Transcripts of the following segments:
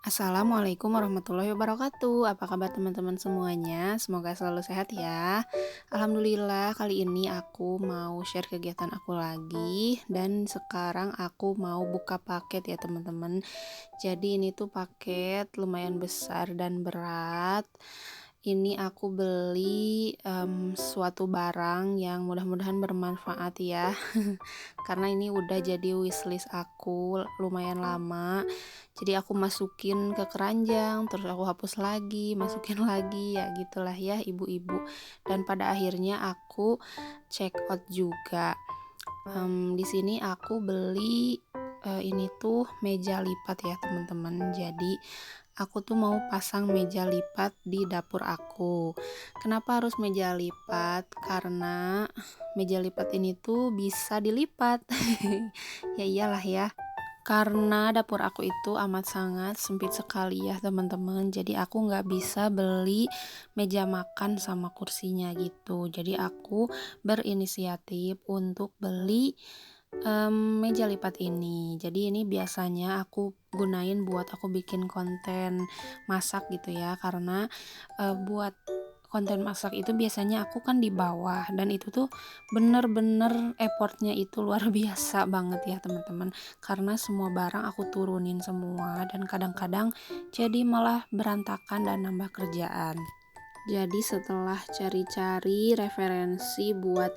Assalamualaikum warahmatullahi wabarakatuh. Apa kabar teman-teman semuanya? Semoga selalu sehat ya. Alhamdulillah, kali ini aku mau share kegiatan aku lagi. Dan sekarang aku mau buka paket ya teman-teman. Jadi ini tuh paket lumayan besar dan berat. Ini aku beli suatu barang yang mudah-mudahan bermanfaat ya. Karena ini udah jadi wishlist aku lumayan lama. Jadi aku masukin ke keranjang, terus aku hapus lagi, masukin lagi, ya gitulah ya ibu-ibu. Dan pada akhirnya aku check out juga. Di sini aku beli ini tuh meja lipat ya teman-teman. Jadi aku tuh mau pasang meja lipat di dapur aku. Kenapa harus meja lipat? Karena meja lipat ini tuh bisa dilipat. Ya iyalah ya. Karena dapur aku itu amat sangat sempit sekali ya teman-teman. Jadi aku nggak bisa beli meja makan sama kursinya gitu. Jadi aku berinisiatif untuk beli meja lipat ini. Jadi ini biasanya aku gunain buat aku bikin konten masak gitu ya. Karena buat konten masak itu biasanya aku kan di bawah, dan itu tuh bener-bener effortnya itu luar biasa banget ya teman-teman, karena semua barang aku turunin semua dan kadang-kadang jadi malah berantakan dan nambah kerjaan. Jadi setelah cari-cari referensi buat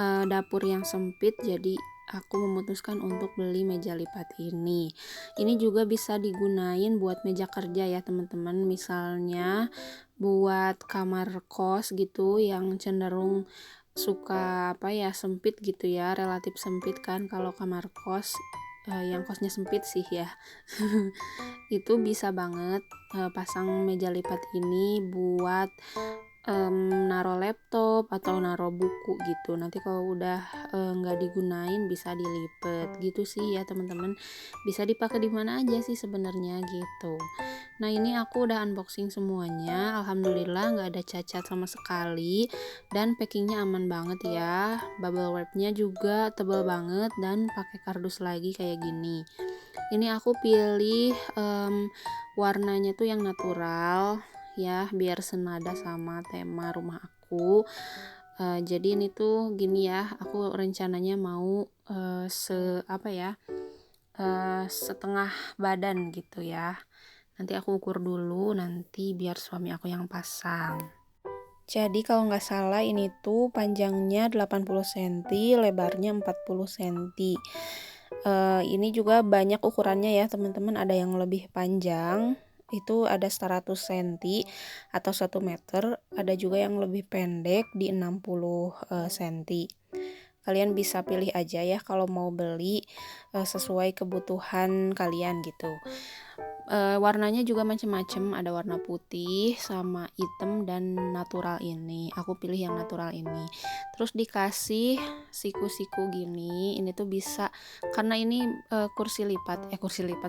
dapur yang sempit, jadi aku memutuskan untuk beli meja lipat ini. Ini juga bisa digunain buat meja kerja ya teman-teman. Misalnya buat kamar kos gitu yang cenderung suka sempit gitu ya, relatif sempit kan kalau kamar kos, yang kosnya sempit sih ya. Itu bisa banget pasang meja lipat ini buat naro laptop atau naro buku gitu. Nanti kalau udah nggak digunain bisa dilipet gitu sih ya teman-teman. Bisa dipakai di mana aja sih sebenarnya gitu. Nah ini aku udah unboxing semuanya. Alhamdulillah nggak ada cacat sama sekali dan packingnya aman banget ya. Bubble wrapnya juga tebal banget dan pakai kardus lagi kayak gini. Ini aku pilih warnanya tuh yang natural ya, biar senada sama tema rumah aku. Jadi ini tuh gini ya, aku rencananya mau setengah badan gitu ya. Nanti aku ukur dulu, nanti biar suami aku yang pasang. Jadi kalau nggak salah ini tuh panjangnya 80 cm, lebarnya 40 cm. Ini juga banyak ukurannya ya teman-teman, ada yang lebih panjang, itu ada 100 cm atau 1 meter, ada juga yang lebih pendek di 60 cm. Kalian bisa pilih aja ya kalau mau beli sesuai kebutuhan kalian gitu. Warnanya juga macam-macam, ada warna putih sama hitam dan natural ini. Aku pilih yang natural ini. Terus dikasih siku-siku gini. Ini tuh bisa karena ini kursi lipat,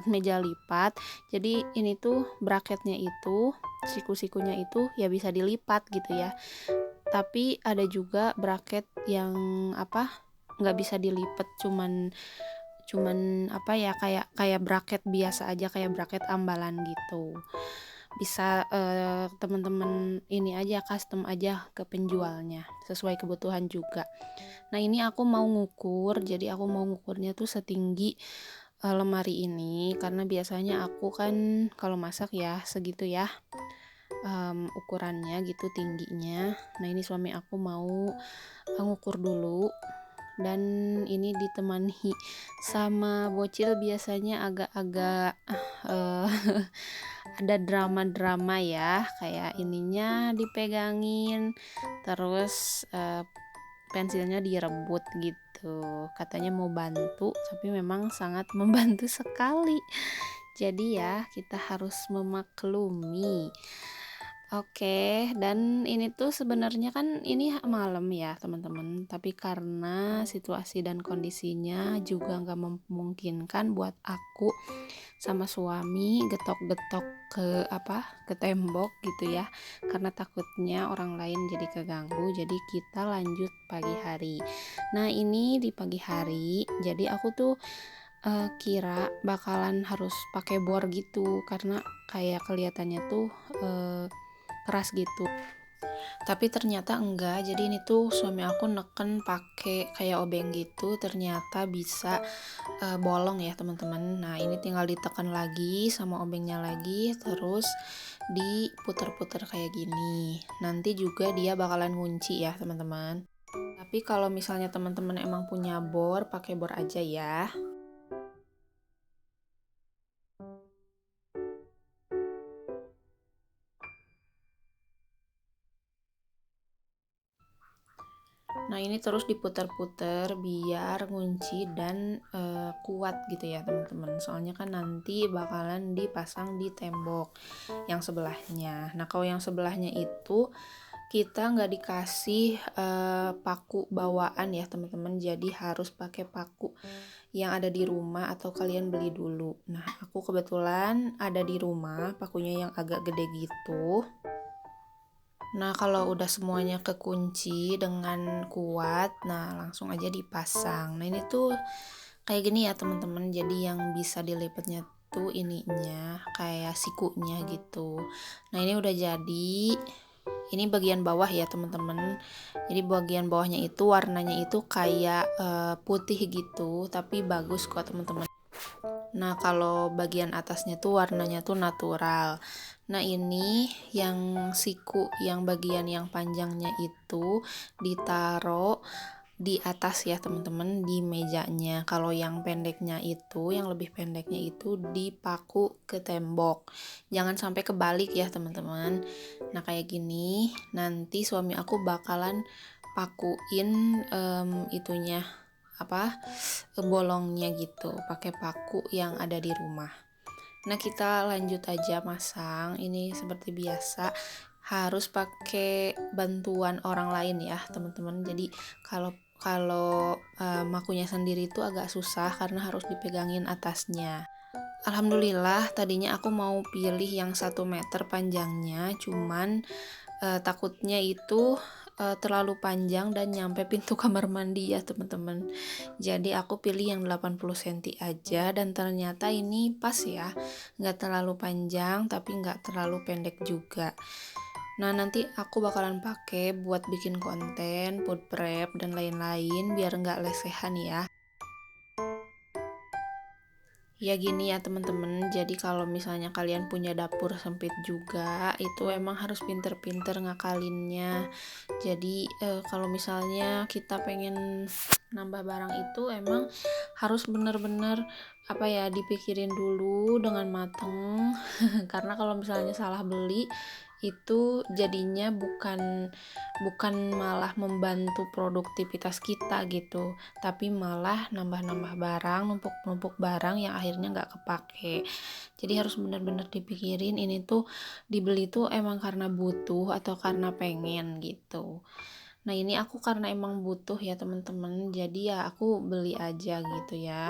meja lipat. Jadi ini tuh bracketnya itu, siku-sikunya itu ya bisa dilipat gitu ya. Tapi ada juga bracket yang nggak bisa dilipat, cuman kayak bracket biasa aja, kayak bracket ambalan gitu. Bisa teman-teman ini aja custom aja ke penjualnya sesuai kebutuhan juga. Nah ini aku mau ngukur, jadi aku mau ngukurnya tuh setinggi lemari ini, karena biasanya aku kan kalau masak ya segitu ya ukurannya gitu, tingginya. Nah ini suami aku mau ngukur dulu, dan ini ditemani sama bocil, biasanya agak-agak ada drama-drama ya, kayak ininya dipegangin, terus pensilnya direbut gitu, katanya mau bantu, tapi memang sangat membantu sekali. Jadi ya kita harus memaklumi. Oke, dan ini tuh sebenarnya kan ini malam ya teman-teman, tapi karena situasi dan kondisinya juga nggak memungkinkan buat aku sama suami getok-getok ke tembok gitu ya, karena takutnya orang lain jadi keganggu. Jadi kita lanjut pagi hari. Nah ini di pagi hari, jadi aku tuh kira bakalan harus pakai bor gitu karena kayak kelihatannya tuh, keras gitu. Tapi ternyata enggak, jadi ini tuh suami aku neken pakai kayak obeng gitu, ternyata bisa, bolong ya teman-teman. Nah ini tinggal ditekan lagi sama obengnya lagi, terus diputer-puter kayak gini. Nanti juga dia bakalan ngunci ya teman-teman. Tapi kalau misalnya teman-teman emang punya bor, pakai bor aja ya. Nah ini terus diputar-putar biar ngunci dan kuat gitu ya teman-teman. Soalnya kan nanti bakalan dipasang di tembok yang sebelahnya. Nah kalau yang sebelahnya itu kita nggak dikasih paku bawaan ya teman-teman. Jadi harus pakai paku yang ada di rumah atau kalian beli dulu. Nah aku kebetulan ada di rumah pakunya yang agak gede gitu. Nah, kalau udah semuanya kekunci dengan kuat, nah langsung aja dipasang. Nah, ini tuh kayak gini ya, teman-teman. Jadi yang bisa dilipatnya tuh ininya, kayak sikunya gitu. Nah, ini udah jadi. Ini bagian bawah ya, teman-teman. Jadi bagian bawahnya itu warnanya itu kayak putih gitu, tapi bagus kok, teman-teman. Nah, kalau bagian atasnya tuh warnanya tuh natural. Nah, ini yang siku, yang bagian yang panjangnya itu ditaruh di atas ya, teman-teman, di mejanya. Kalau yang pendeknya itu, yang lebih pendeknya itu dipaku ke tembok. Jangan sampai kebalik ya, teman-teman. Nah, kayak gini, nanti suami aku bakalan pakuin itunya apa bolongnya gitu pakai paku yang ada di rumah. Nah kita lanjut aja masang. Ini seperti biasa harus pakai bantuan orang lain ya teman-teman. Jadi kalau kalau makunya sendiri itu agak susah karena harus dipegangin atasnya. Alhamdulillah tadinya aku mau pilih yang 1 meter panjangnya, cuman takutnya itu terlalu panjang dan nyampe pintu kamar mandi ya teman-teman. Jadi aku pilih yang 80 cm aja dan ternyata ini pas ya. Nggak terlalu panjang tapi nggak terlalu pendek juga. Nah nanti aku bakalan pakai buat bikin konten, food prep dan lain-lain biar nggak lesehan ya. Ya gini ya teman-teman, jadi kalau misalnya kalian punya dapur sempit juga, itu emang harus pinter-pinter ngakalinnya. Jadi kalau misalnya kita pengen nambah barang itu emang harus bener-bener apa ya dipikirin dulu dengan mateng. Karena kalau misalnya salah beli itu jadinya bukan malah membantu produktivitas kita gitu, tapi malah nambah-nambah barang, numpuk-numpuk barang yang akhirnya nggak kepake. Jadi harus benar-benar dipikirin ini tuh dibeli tuh emang karena butuh atau karena pengen gitu. Nah ini aku karena emang butuh ya teman-teman, jadi ya aku beli aja gitu ya.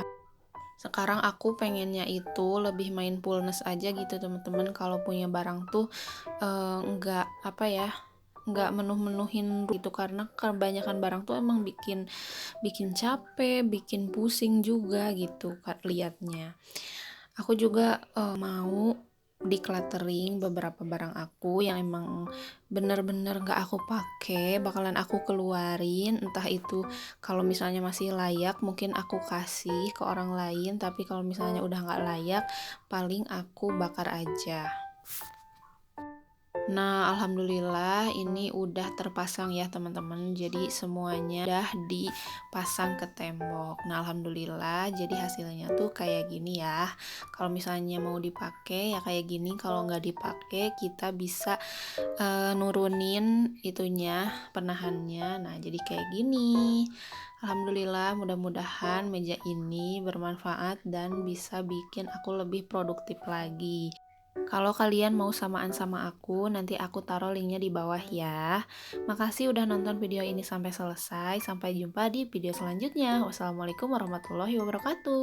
Sekarang aku pengennya itu lebih mindfulness aja gitu teman-teman, kalau punya barang tuh nggak apa ya, nggak menuhin gitu karena kebanyakan barang tuh emang bikin bikin capek, bikin pusing juga gitu kan liatnya. Aku juga mau decluttering beberapa barang aku yang emang bener-bener gak aku pakai, bakalan aku keluarin. Entah itu kalau misalnya masih layak mungkin aku kasih ke orang lain, tapi kalau misalnya udah gak layak paling aku bakar aja. Nah, alhamdulillah ini udah terpasang ya teman-teman. Jadi semuanya udah dipasang ke tembok. Nah, alhamdulillah jadi hasilnya tuh kayak gini ya. Kalau misalnya mau dipakai ya kayak gini. Kalau nggak dipakai kita bisa nurunin itunya penahannya. Nah, jadi kayak gini. Alhamdulillah mudah-mudahan meja ini bermanfaat dan bisa bikin aku lebih produktif lagi. Kalau kalian mau samaan sama aku, nanti aku taruh linknya di bawah ya. Makasih udah nonton video ini sampai selesai. Sampai jumpa di video selanjutnya. Wassalamualaikum warahmatullahi wabarakatuh.